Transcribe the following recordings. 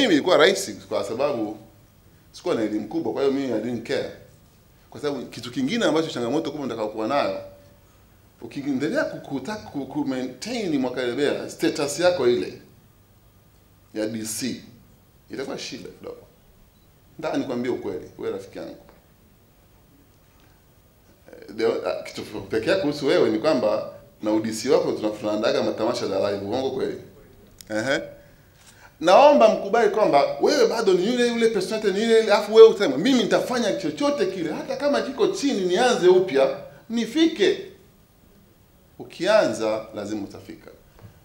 mimi ilikuwa rahisi kwa sababu sikuwa na elimu kubwa, kwa hiyo mimi I didn't care. Kwa sababu kitu kingine ambacho changamoto kubwa nitakayokuwa nayo, ukiendelea kutaka ku maintain Mwakalebela status yako ile ya DC, itakuwa shida kidogo. Nataka nikwambie ukweli, wewe rafiki yangu. Kitu pekee yako kuhusu wewe ni kwamba na udisi wako tunaandaga matamasha ya live, uongo kweli? Naomba mkubali kwamba wewe bado ni yule personality ni yule, afu wewe useme mimi nitafanya chochote kile hata kama kiko chini, nianze upya nifike. Ukianza lazima utafika.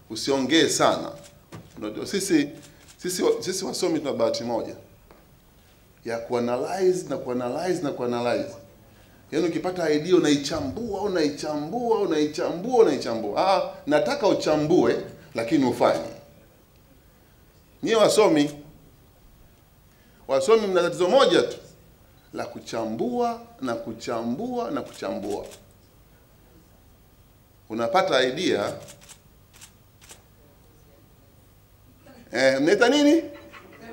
Usiongee sana. Unajua sisi wasomi tuna bahati moja ya kuanalyze na kuanalyze na kuanalyze. Yaani ukipata idea unaichambua. Nataka uchambue lakini ufanye. Nyie wasomi mna tatizo moja tu la kuchambua na kuchambua. Unapata idea mnaita nini?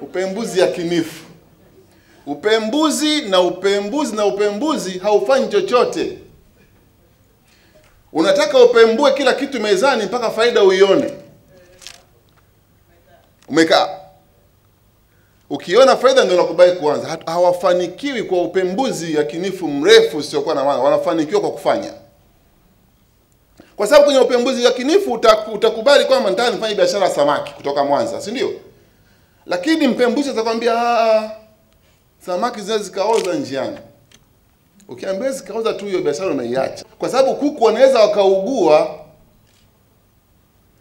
Upembuzi yakinifu. Upembuzi haufanyi chochote. Unataka upembue kila kitu mezani mpaka faida uione. Umekaa. Ukiona faida ndio unakubali kuanza. Hawafanikiwi kwa upembuzi yakinifu mrefu usiokuwa na maana. Wanafanikiwa kwa kufanya. Kwa sababu kwenye upembuzi yakinifu utakubali kwamba nataka nifanye biashara ya samaki kutoka Mwanza, si ndio? Lakini mpembuzi atakwambia samaki zikaoza njiani. Ukiambia zikaoza tu, hiyo biashara unaiacha. Kwa sababu kuku wanaweza wakaugua,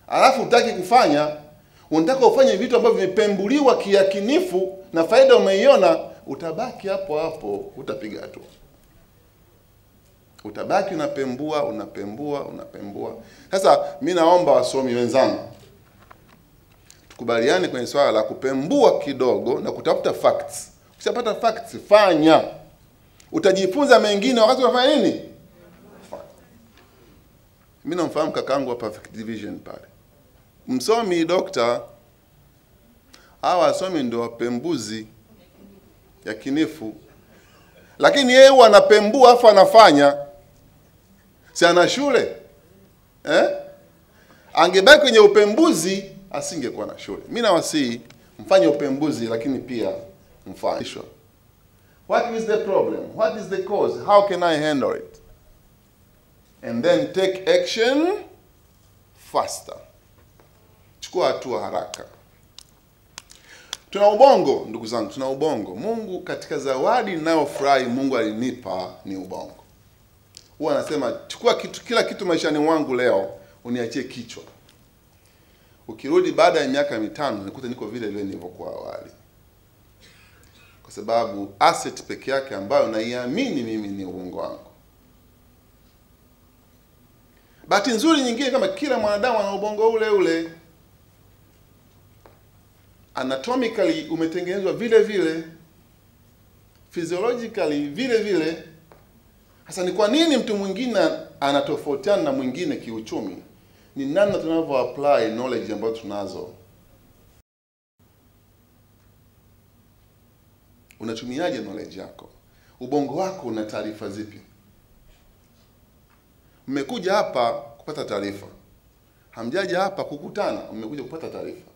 alafu utaki kufanya, unataka ufanye vitu ambavyo vimepembuliwa kiyakinifu na faida umeiona, utabaki hapo, utapiga hatua. Utabaki unapembua. Sasa mimi naomba wasomi wenzangu tukubaliane kwenye swala la kupembua kidogo na kutafuta facts. Ukishapata facts, fanya. Utajifunza mengine wakati unafanya nini? Mimi namfahamu kakaangu wa Perfect Division pale. Msomi dokta, hawa wasomi ndio wapembuzi yakinifu. Lakini yeye huwa anapembua afa anafanya. Si ana shule? Angebaki kwenye upembuzi asingekuwa na shule. Mimi nawasihi mfanye upembuzi lakini pia mfanye. What is the problem? What is the cause? How can I handle it? And then take action faster. Chukua hatua haraka. Tuna ubongo, ndugu zangu, tuna ubongo. Mungu katika zawadi ninayofurahi Mungu alinipa ni ubongo. Huwa anasema chukua kila kitu maishani mwangu leo, uniachie kichwa. Ukirudi baada ya miaka 5 nikuta niko vile vile nilivyokuwa awali. Kwa sababu asset pekee yake ambayo naiamini mimi ni ubongo wangu. Bahati nzuri nyingine kama kila mwanadamu ana ubongo ule. Anatomically umetengenezwa vile vile. Physiologically vile vile. Sasa ni kwa nini mtu mwingine anatofautiana na mwingine kiuchumi? Ni namna tunavyo apply knowledge ambayo tunazo. Unatumiaje knowledge yako? Ubongo wako una taarifa zipi? Mmekuja hapa kupata taarifa. Hamjaja hapa kukutana, mmekuja kupata taarifa.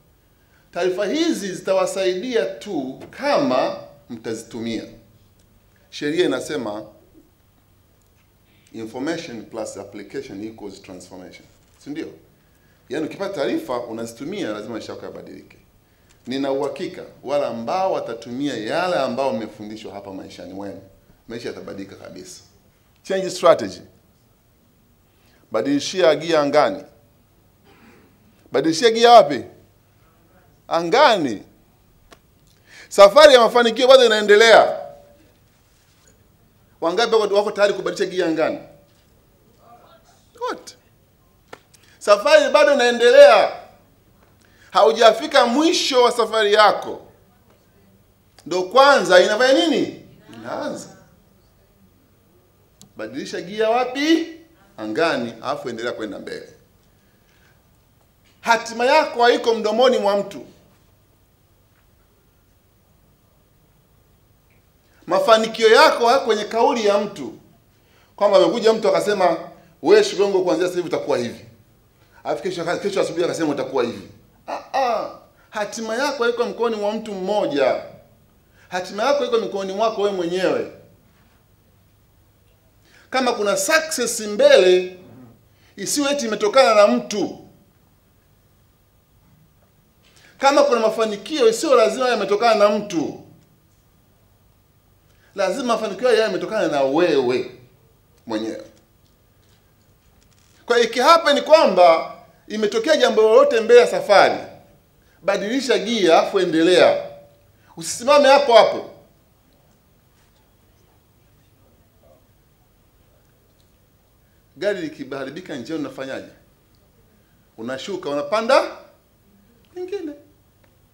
Taarifa hizi zitawasaidia tu kama mtazitumia. Sheria inasema information plus application equals transformation. Si ndio? Yaani ukipata taarifa unazitumia, lazima maisha yako yabadilike. Nina uhakika wale ambao watatumia yale ambao mmefundishwa hapa maishani mwenu, maisha yatabadilika kabisa. Change strategy. Badilishia gia angani. Badilishia gia wapi? Angani. Safari ya mafanikio bado inaendelea. Wangapi wako tayari kubadilisha gia angani? What? Safari bado inaendelea. Haujafika mwisho wa safari yako. Ndio kwanza inafanya nini? Inaanza. Badilisha gia wapi? Angani, alafu endelea kwenda mbele. Hatima yako haiko mdomoni mwa mtu. Mafanikio yako hayako kwenye kauli ya mtu. Kwamba amekuja mtu akasema, wewe Shigongo kuanzia sasa hivi utakuwa hivi. Alafu kesho asubuhi akasema utakuwa hivi. Hatima yako iko mkononi mwa mtu mmoja. Hatima yako iko mikononi mwako wewe mwenyewe. Kama kuna success mbele, isiwe eti imetokana na mtu. Kama kuna mafanikio, isiwe lazima yametokana na mtu. Lazima mafanikio haya yametokana na wewe mwenyewe. Kwa hiyo hapa ni kwamba imetokea jambo lolote mbele ya safari, badilisha gia afu endelea. Usisimame hapo hapo. Gari likiharibika njiani unafanyaje? Unashuka, unapanda nyingine.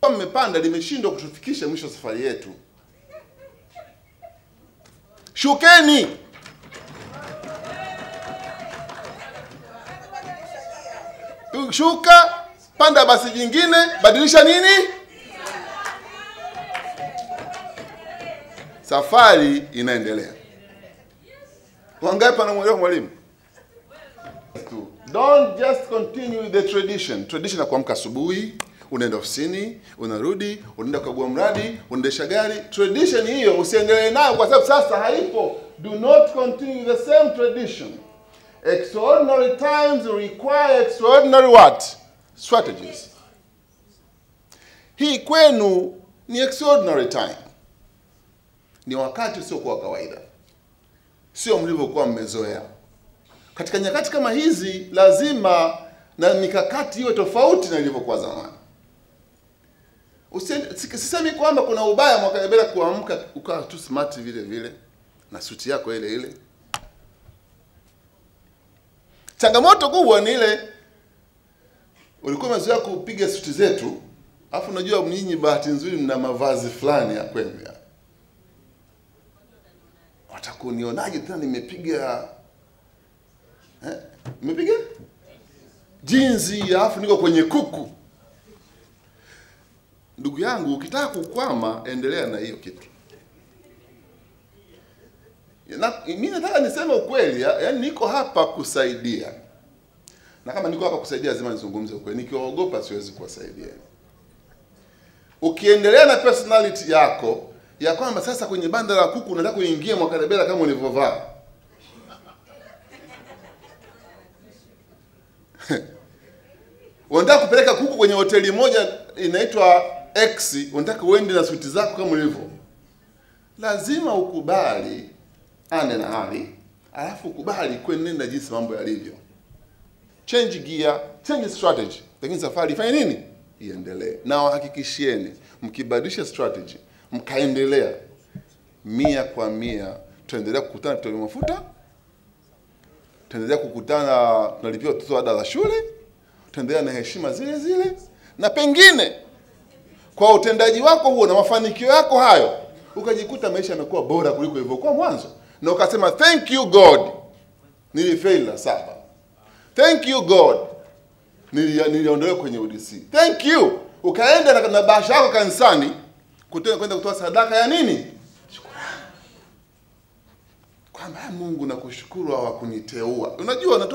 Kama mmepanda limeshindwa kutufikisha mwisho wa safari yetu, shukeni. Shuka, panda basi jingine, badilisha nini? Safari inaendelea. Wangapi wanamuelewa mwalimu? Don't just continue with the tradition. Tradition ya kuamka asubuhi, unaenda ofisini, unarudi, unaenda kukagua mradi, unaendesha gari. Tradition hiyo usiendelee nayo kwa sababu sasa haipo. Do not continue the same tradition. Extraordinary times require extraordinary what? Strategies. Hii kwenu ni extraordinary time. Ni wakati usio kwa kawaida. Sio mlivyokuwa mmezoea. Katika nyakati kama hizi lazima na mikakati iwe tofauti na ilivyokuwa zamani. Sisemi kwamba kuna ubaya mwaka jana kuamka ukawa tu smart vile vile na suti yako ile ile. Changamoto kubwa ni ile ulikuwa umezoea kupiga suti zetu, afu unajua mnyinyi bahati nzuri mna mavazi fulani ya kwenu ya. Watakunionaje tena nimepiga nimepiga jinzi afu niko kwenye kuku. Ndugu yangu, ukitaka kukwama endelea na hiyo kitu. Mimi nataka niseme ukweli, yaani niko hapa kusaidia. Na kama niko hapa kusaidia lazima nizungumze ukweli. Nikiogopa siwezi kuwasaidia. Ukiendelea na personality yako ya kwamba sasa kwenye banda la kuku unataka kuingia Mwakarebela kama ulivyovaa. Unataka kupeleka kuku kwenye hoteli moja inaitwa X, unataka uende na suti zako kama ulivyo. Lazima ukubali ane na hali, alafu ukubali kuenenda jinsi mambo yalivyo. Change gear, change strategy. Lakini safari ifanye nini? Iendelee. Na wahakikishieni mkibadilisha strategy, mkaendelea 100%, tuendelea kukutana vituo vya mafuta, tuendelea kukutana tunalipia watoto ada za shule, tuendelea na heshima zile zile, na pengine kwa utendaji wako huo na mafanikio yako hayo ukajikuta maisha yamekuwa bora kuliko ilivyokuwa mwanzo, na ukasema thank you God nilifail la 7, thank you God niliondolewa kwenye UDC, thank you ukaenda na bahasha yako kanisani kwenda kutoa sadaka ya nini? Shukrani. Kwamba Mungu nakushukuru hawakuniteua. Unajua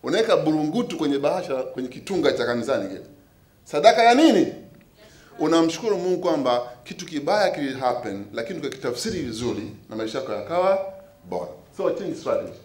unaweka burungutu kwenye bahasha kwenye kitunga cha kanisani kile. Sadaka ya nini? Unamshukuru Mungu kwamba kitu kibaya kili happen lakini ukakitafsiri vizuri na maisha yako yakawa bora. So change strategy.